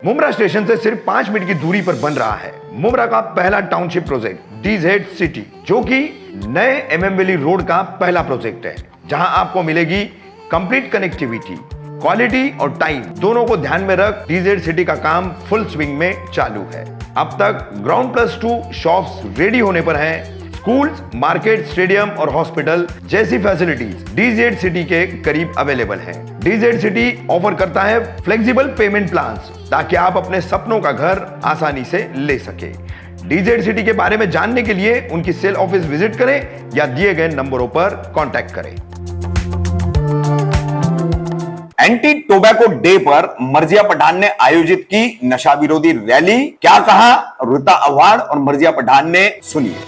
Mumbra station से सिर्फ 5 minute की दूरी पर बन रहा है मुमरा का पहला टाउनशिप प्रोजेक्ट डीजेड सिटी, जो कि नए एमएम वैली रोड का पहला प्रोजेक्ट है, जहां आपको मिलेगी कंप्लीट कनेक्टिविटी, क्वालिटी और टाइम दोनों को ध्यान में रख डीजेड सिटी का काम फुल स्विंग में चालू है। अब तक ग्राउंड +2 शॉप्स रेडी होने पर हैं। स्कूल्स, मार्केट, स्टेडियम और हॉस्पिटल जैसी फैसिलिटीज डीजेड सिटी के करीब अवेलेबल हैं। डीजेड सिटी ऑफर करता है फ्लेक्सिबल पेमेंट प्लान्स, ताकि आप अपने सपनों का घर आसानी से ले सके। डीजेड सिटी के बारे में जानने के लिए उनकी सेल ऑफिस विजिट करें या दिए गए नंबरों पर कांटेक्ट करें। एंटी टोबैको डे पर मर्जिया पठान ने आयोजित की नशा विरोधी रैली। क्या कहा ऋता अवार्ड और मर्जिया पठान ने, सुनिए।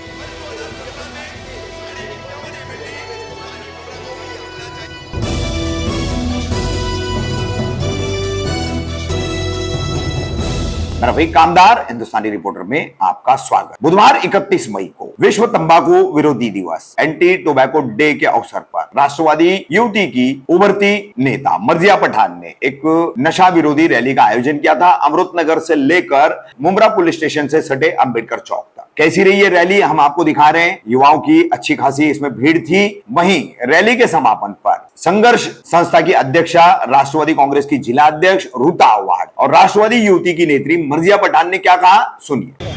मेरा भाई कामदार हिंदुस्तानी रिपोर्टर में आपका स्वागत। बुधवार 31 मई को विश्व तंबाकू विरोधी दिवस एंटी टोबैको डे के अवसर पर राष्ट्रवादी युवती की उभरती नेता मर्जिया पठान ने एक नशा विरोधी रैली का आयोजन किया था। अमृतनगर से लेकर मुमरा पुलिस स्टेशन से सटे अंबेडकर चौक तक। कैसी रही ये रैली हम आपको दिखा रहे हैं। युवाओं की अच्छी खासी इसमें भीड़ थी। वहीं रैली के समापन पर संघर्ष संस्था की अध्यक्षा, राष्ट्रवादी कांग्रेस की जिला अध्यक्ष ऋता अवार्ड और राष्ट्रवादी युवती की नेत्री मर्जिया पठान ने क्या कहा, सुनिए।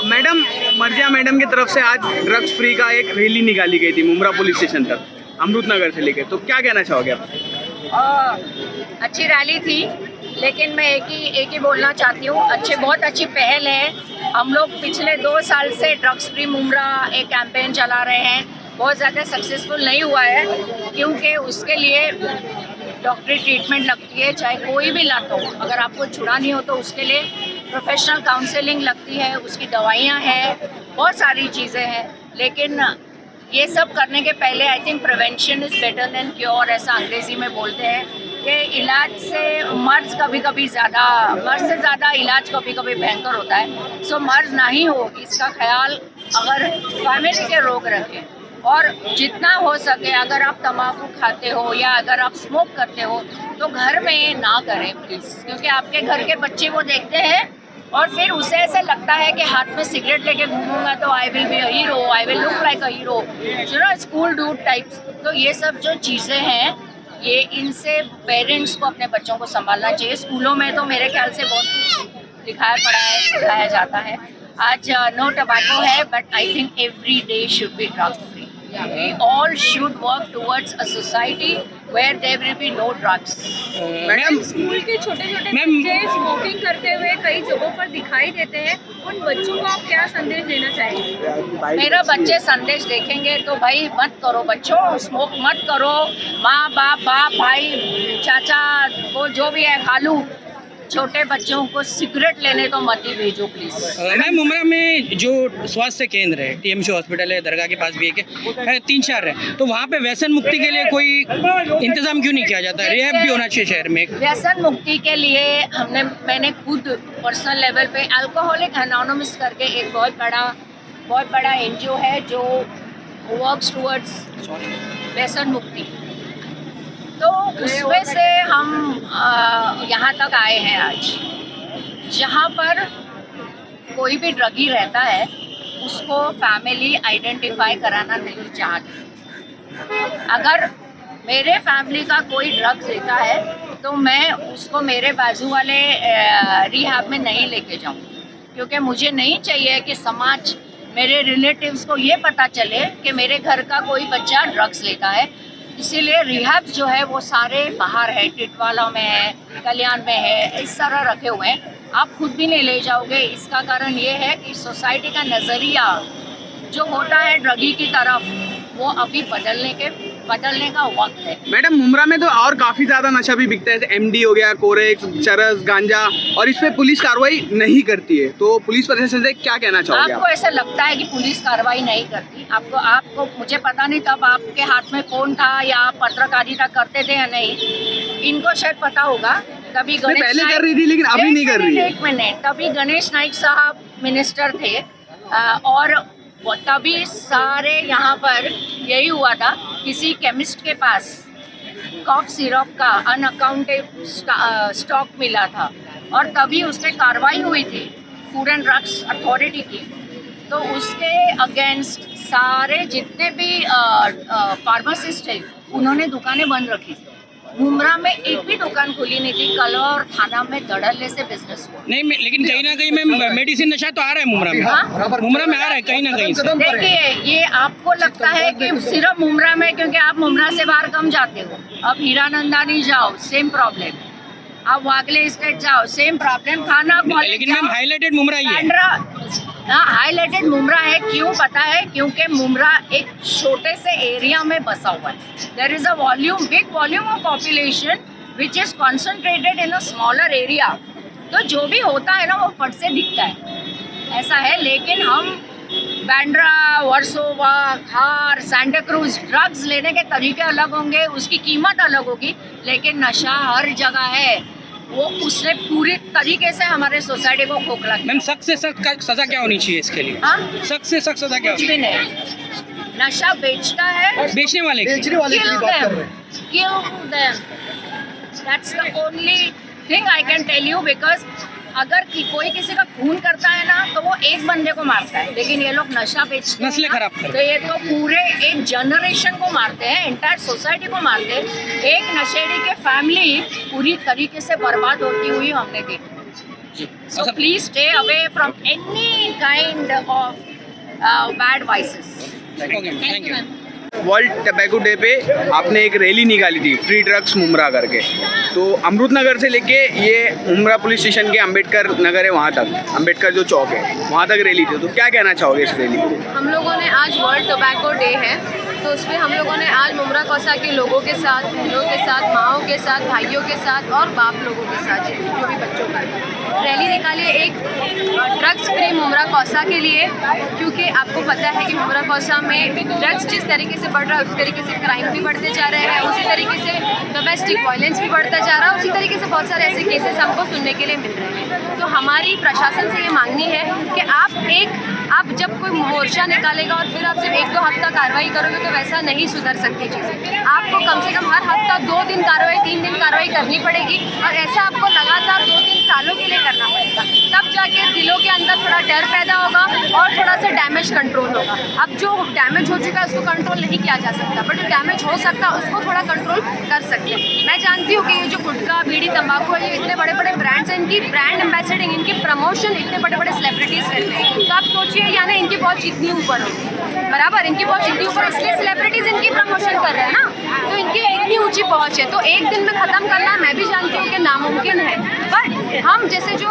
मैडम, मर्जिया मैडम की तरफ से आज ड्रग्स फ्री का एक रैली निकाली गई थी मुमरा पुलिस स्टेशन तक, अमृतनगर से लेकर, तो क्या कहना चाहोगे आप? अच्छी रैली थी, लेकिन मैं एक ही बोलना चाहती हूँ, बहुत अच्छी पहल है। हम लोग पिछले 2 साल से ड्रग्स फ्री मुमरा एक कैंपेन चला रहे हैं। बहुत ज़्यादा सक्सेसफुल नहीं हुआ है, क्योंकि उसके लिए डॉक्टरी ट्रीटमेंट लगती है, चाहे कोई भी लाता हो। अगर आपको छुड़ानी हो तो उसके लिए प्रोफेशनल काउंसलिंग लगती है, उसकी दवाइयाँ हैं, बहुत सारी चीज़ें हैं। लेकिन ये सब करने के पहले I think prevention is better than cure, ऐसा अंग्रेज़ी में बोलते हैं कि इलाज से मर्ज से ज़्यादा इलाज कभी कभी भयंकर होता है। सो मर्ज ना ही हो, इसका ख्याल अगर फैमिली के लोग रखें, और जितना हो सके अगर आप तंबाकू खाते हो या अगर आप स्मोक करते हो तो घर में ना करें प्लीज़, क्योंकि आपके घर के बच्चे वो देखते हैं और फिर उसे ऐसा लगता है कि हाथ में सिगरेट लेके घूमूंगा तो I will be a hero, I will look like a hero, you know, school dude types. तो ये सब जो चीज़ें हैं ये इनसे पेरेंट्स को अपने बच्चों को संभालना चाहिए। स्कूलों में तो मेरे ख्याल से बहुत कुछ लिखाया पढ़ा है, सिखाया जाता है। आज नो टबैको है, but I think every day should be drug free. We all should work towards a society where there will be no drugs. Madam school के छोटे छोटे मैम- बच्चे स्मोकिंग करते हुए कई जगहों पर दिखाई देते हैं, उन बच्चों को आप क्या संदेश देना चाहेंगे? मेरा बच्चे संदेश देखेंगे तो भाई मत करो बच्चों, स्मोक मत करो। माँ बाप भाई चाचा वो जो भी है खालू, छोटे बच्चों को सिगरेट लेने तो मत ही भेजो प्लीज। मैम मुमरा में जो स्वास्थ्य केंद्र है, टीएमसी हॉस्पिटल है, दरगाह के पास भी एक है, 3-4 है, तो वहाँ पे व्यसन मुक्ति के लिए कोई इंतजाम क्यों नहीं किया जाता? रिहैब भी होना चाहिए शहर में। व्यसन मुक्ति के लिए मैंने खुद पर्सनल लेवल पे अल्कोहलिक एनोनिमस करके एक बहुत बड़ा एनजीओ है जो वर्क्स टुवर्ड्स व्यसन मुक्ति, तो उसमें से हम यहाँ तक आए हैं आज, जहाँ पर कोई भी ड्रगी रहता है उसको फैमिली आइडेंटिफाई कराना नहीं चाहती। अगर मेरे फैमिली का कोई ड्रग्स लेता है तो मैं उसको मेरे बाजू वाले रिहैब में नहीं लेके जाऊँ, क्योंकि मुझे नहीं चाहिए कि समाज मेरे रिलेटिव्स को ये पता चले कि मेरे घर का कोई बच्चा ड्रग्स लेता है। इसीलिए रिहैब जो है वो सारे बाहर है, टिटवाला में है, कल्याण में है, इस तरह रखे हुए हैं। आप खुद भी नहीं ले जाओगे। इसका कारण ये है कि सोसाइटी का नज़रिया जो होता है ड्रगी की तरफ, वो अभी बदलने का वक्त है। मैडम मुमरा में तो और काफी ज्यादा नशा भी बिकता है, जैसे एमडी हो गया, कोरेक्स, चरस, गांजा, और इस पे पुलिस कार्रवाई नहीं करती है, तो पुलिस प्रशासन से क्या कहना चाहोगे आपको आप? ऐसा लगता है कि पुलिस कार्रवाई नहीं करती? आपको मुझे पता नहीं तब आपके हाथ में फोन था या आप पत्रकारिता करते थे या नहीं, इनको शायद पता होगा। तभी नहीं, पहले कर रही थी लेकिन अभी नहीं कर रही है। एक मिनट, तभी गणेश नाइक साहब मिनिस्टर थे और तभी सारे यहाँ पर यही हुआ था, किसी केमिस्ट के पास कॉफ सिरप का अनअकाउंटेड स्टॉक मिला था और तभी उस पर कार्रवाई हुई थी फूड एंड ड्रग्स अथॉरिटी की। तो उसके अगेंस्ट सारे जितने भी फार्मासिस्ट थे उन्होंने दुकानें बंद रखी थी। मुमरा में एक भी दुकान खुली नहीं थी। कलौर थाना में धड़ल्ले से बिजनेस हुआ। नहीं लेकिन कहीं ना कहीं में मेडिसिन नशा तो आ रहा है मुमरा में। हाँ? मुमरा में आ रहा है कहीं ना कहीं से। देखिए, ये आपको लगता है कि सिर्फ मुमरा में, क्योंकि आप मुमरा से बाहर कम जाते हो। अब हीरानंदानी जाओ, सेम प्रॉब्लम। आप वागले स्टेट जाओ, सेम प्रॉब्लम। थाना लेकिन मैम हाईलाइटेड मुमरा ही है। हाईलाइटेड मुमरा है, क्यों पता है? क्योंकि मुमरा एक छोटे से एरिया में बसा हुआ है। There is a big volume of population which is concentrated in a smaller area. तो जो भी होता है ना वो फट से दिखता है, ऐसा है। लेकिन हम बैंड्रा, वर्सोवा, खार, सैंटा क्रूज, ड्रग्स लेने के तरीके अलग होंगे, उसकी कीमत अलग होगी, लेकिन नशा हर जगह है। वो उसने पूरी तरीके से हमारे सोसाइटी को खोखला किया। मैम सख्त से सख्त सजा क्या होनी चाहिए इसके लिए? हाँ? सख्त से सख्त सजा क्या कुछ होनी भी नहीं। नशा बेचता है, बेचने वाले की? kill them. That's the only thing I can tell you, because अगर कोई किसी का खून करता है ना तो वो एक बंदे को मारता है, लेकिन ये लोग नशा बेचते हैं नस्लें ना, खराब करते तो ये तो पूरे एक जनरेशन को मारते हैं, एंटायर सोसाइटी को मारते हैं। एक नशेड़ी के फैमिली पूरी तरीके से बर्बाद होती हुई हमने देखी। So please stay away from any kind of bad vices. Thank you. World tobacco day पे आपने एक रैली निकाली थी, फ्री ड्रग्स मुमरा करके। तो अमृत नगर से लेके ये मुमरा पुलिस स्टेशन के अंबेडकर नगर है वहाँ तक, अंबेडकर जो चौक है वहाँ तक रैली थी, तो क्या कहना चाहोगे इस रैली को? हम लोगों ने आज वर्ल्ड टोबैको डे है, तो उसमें हम लोगों ने आज मुमरा कौसा के लोगों के साथ, बहनों के साथ, माओं के साथ, भाइयों के साथ और बाप लोगों के साथ, जो भी बच्चों का रैली निकाली एक ड्रग्स फ्री मुमरा कौसा के लिए। क्योंकि आपको पता है कि मुमरा कौसा में ड्रग्स जिस तरीके से बढ़ रहा है उसी तरीके से क्राइम भी बढ़ते जा रहे हैं, उसी तरीके से डोमेस्टिक वायलेंस भी बढ़ता जा रहा है, उसी तरीके से बहुत सारे ऐसे केसेस हमको सुनने के लिए मिल रहे हैं। तो हमारी प्रशासन से ये मांगनी है कि आप जब कोई मोर्चा निकालेगा और फिर आप सिर्फ 1-2 हफ्ता कार्रवाई करोगे तो वैसा नहीं सुधर सकती चीज़ें। आपको कम से कम हर हफ्ता 2 दिन कार्रवाई, 3 दिन कार्रवाई करनी पड़ेगी, और ऐसा आपको लगातार 2-3 सालों के लिए करना पड़ेगा। तब जाके दिलों के अंदर थोड़ा डर पैदा होगा होगा और थोड़ा सा डैमेज कंट्रोल होगा। अब जो डैमेज हो चुका है उसको कंट्रोल नहीं किया जा सकता, बट जो डैमेज हो सकता है उसको थोड़ा कंट्रोल कर सकते हैं। मैं जानती हूँ कि ये जो गुटखा बीड़ी तंबाकू है, ये इतने बड़े बड़े ब्रांड्स हैं, इनकी ब्रांड एम्बेसडरिंग, इनकी प्रमोशन इतने बड़े बड़े सेलिब्रिटीज़ करते हैं, तो आप सोचिए यानी इनकी पहुँच इतनी ऊपर हो, बराबर इनकी पहुँच इतनी ऊपर, इसलिए सेलिब्रिटीज़ इनकी प्रमोशन कर रहे हैं ना, तो इनकी इतनी ऊंची पहुँच है। तो एक दिन में ख़त्म करना मैं भी जानती हूँ कि नामुमकिन है, पर हम जैसे जो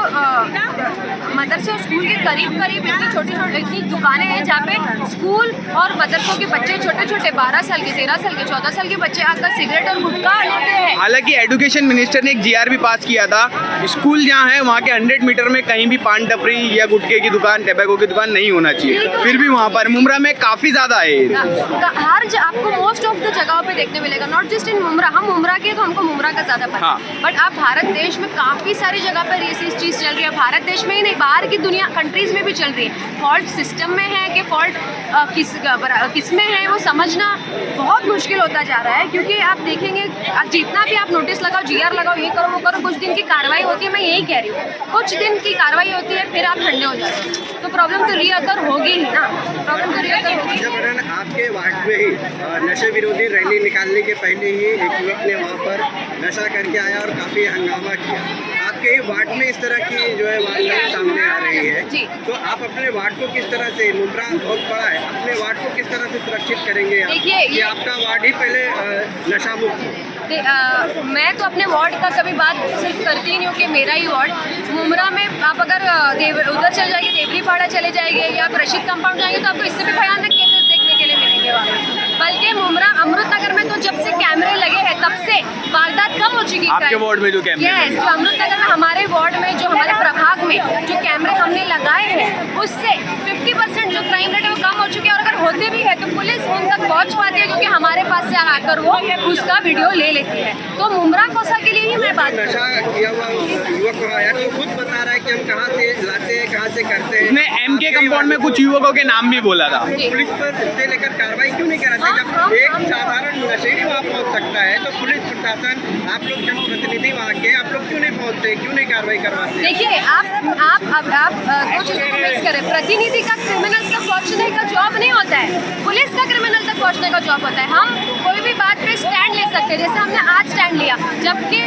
मदरसे और स्कूल के करीब करीब इतनी छोटी छोटी इतनी दुकानें हैं जहाँ पे स्कूल और मदरसों के बच्चे छोटे छोटे 12 साल के, 13 साल के, 14 साल के बच्चे आकर सिगरेट और गुटखा लेते हैं। हालांकि एजुकेशन मिनिस्टर ने एक GR भी पास किया था, स्कूल जहाँ है वहाँ के 100 मीटर में कहीं भी पान टपरी या गुटखे की दुकान, टैबेको की दुकान नहीं होना चाहिए, फिर भी वहाँ पर मुमरा में काफ़ी ज़्यादा है। आपको मोस्ट ऑफ द जगहों पे देखने मिलेगा, नॉट जस्ट इन मुमरा। हम मुमरा के तो हमको मुमरा का ज़्यादा पता है, बट आप भारत देश में काफ़ी सारी जगह पर ये चीज़ चल रही है। भारत देश में ही नहीं, बाहर की दुनिया कंट्रीज़ में भी चल रही है। फॉल्ट सिस्टम में है कि फॉल्ट किस में है वो समझना बहुत मुश्किल होता जा रहा है, क्योंकि आप देखेंगे जितना भी आप नोटिस लगाओ, GR लगाओ, ये करो वो करो, कुछ दिन की कार्रवाई होती है। मैं यही कह रही हूँ, कुछ दिन की कार्रवाई होती है, फिर आप ठंडे हो जाते हैं, तो प्रॉब्लम तो रीअकर होगी ही ना, प्रॉब्लम तो रीअकर होगी। आपके वार्ड में ही नशे विरोधी रैली निकालने के पहले ही एक युवक ने वहाँ पर नशा करके आया और काफ़ी हंगामा किया। आपके ही वार्ड में इस तरह की जो है वारदात सामने आ रही है, तो आप अपने वार्ड को किस तरह से, मुमरा बहुत बड़ा है, अपने वार्ड को किस तरह से सुरक्षित करेंगे आप? देखिए कि आपका वार्ड ही पहले नशा मुक्त। मैं तो अपने वार्ड का कभी बात सिर्फ करती नहीं हूँ कि मेरा ही वार्ड। मुमरा में आप अगर उधर चले जाइए, देवरीपाड़ा चले जाएंगे या आप रशीद कंपाउंड जाएंगे, तो आपको इससे भी भयानक केसेस देखने के लिए मिलेंगे वहाँ। बल्कि मुमरा अमृतनगर में तो जब से कैमरे लगे हैं तब से वारदात कम हो चुकी है। आपके वार्ड में जो कैमरे यस, तो अमृतनगर में हमारे वार्ड में जो हमारे प्रभाग में जो कैमरे हमने लगाए हैं उससे 50% जो क्राइम रेट है वो कम हो चुकी है। और अगर होते भी है तो पुलिस उन तक पहुँच पाती है, क्योंकि हमारे पास से आकर वो उसका वीडियो ले लेती है। तो मुमरा कोसा के लिए ही मैं बात नशा किया हुआ युवक आया तो खुद बता रहा है कि हम कहाँ से लाते हैं, कहाँ से करते हैं। उसने MK कंपाउंड में कुछ युवकों के नाम भी बोला था। पुलिस पर इससे लेकर कार्रवाई क्यों नहीं कराते? जब एक साधारण नशेड़ी वहाँ पहुँच सकता है तो पुलिस प्रशासन, आप लोग जन प्रतिनिधि वहाँ के, आप लोग क्यों नहीं पहुँचते, क्यों नहीं कार्रवाई करवाते? देखिए आप दो चीज़ों को मिक्स करें। प्रतिनिधि का क्रिमिनल्स तक पहुँचने का जॉब नहीं होता है, पुलिस का क्रिमिनल तक पहुँचने का जॉब होता है। हम कोई भी बात पे स्टैंड ले सकते हैं, जैसे हमने आज स्टैंड लिया, जबकि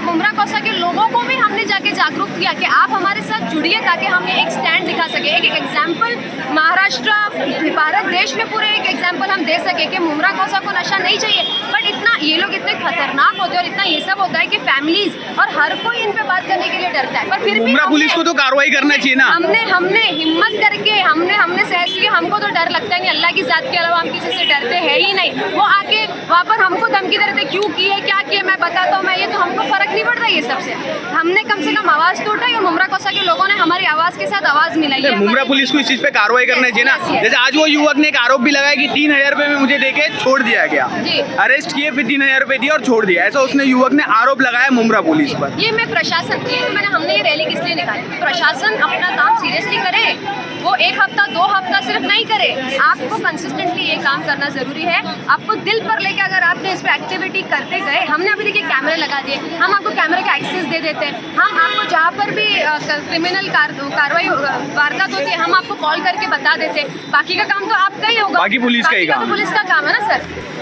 मुमरा कोसा के लोगों को भी हमने जाके जागरूक किया कि आप हमारे साथ जुड़िए ताकि हम एक स्टैंड दिखा सके। एक एग्जाम्पल महाराष्ट्र, भारत देश में पूरे एक एग्जाम्पल हम दे सके कि मुमरा कोसा को नशा नहीं चाहिए, बट इतना ये लोग इतने खतरनाक होते हैं और इतना ये सब होता है कि फैमिलीज और हर कोई इन पे बात करने के लिए डरता है। पर फिर भी मुमरा पुलिस को तो कार्रवाई करना चाहिए ना। हमने हिम्मत करके हमने सहज की, हमको तो डर लगता है नहीं, अल्लाह की जात के अलावा हम किसी से डरते हैं ही नहीं। वो आके वहाँ पर हमको धमकी दे रहे थे, क्यों किए, क्या किए, मैं बताता हूँ मैं ये, तो हमको फर्क नहीं पड़ता ये सबसे। हमने कम से कम आवाज़ तो उठाई और मुमरा कोसा के लोगों ने हमारी आवाज़ के साथ आवाज़ मिलाई है। मुमरा पुलिस को इस चीज पे कार्रवाई करना चाहिए ना। Yes. जैसे आज वो युवक ने एक आरोप भी लगाया कि 3000 रुपए में मुझे देके छोड़ दिया गया, जी। अरेस्ट किए फिर 3000 रुपए दिए और छोड़ दिया, ऐसा उसने युवक ने आरोप लगाया मुमरा पुलिस पर। ये मैं प्रशासन, ये हमने ये रैली किस लिए निकाली, प्रशासन अपना काम सीरियसली करे, वो एक हफ्ता 2 हफ्ता सिर्फ नहीं करे, आपको कंसिस्टेंटली ये काम करना जरूरी है। आपको दिल पर लेके अगर आपने इस पर एक्टिविटी करते गए, हमने अभी देखिए कैमरे लगा दिए, हम आपको कैमरे का एक्सेस दे देते हैं, हम आपको जहाँ पर भी क्रिमिनल कार्रवाई वारदात होती है हम आपको कॉल करके बता देते हैं। बाकी का काम तो आपका ही होगा, बाकी पुलिस का ही काम तो पुलिस का काम है ना सर।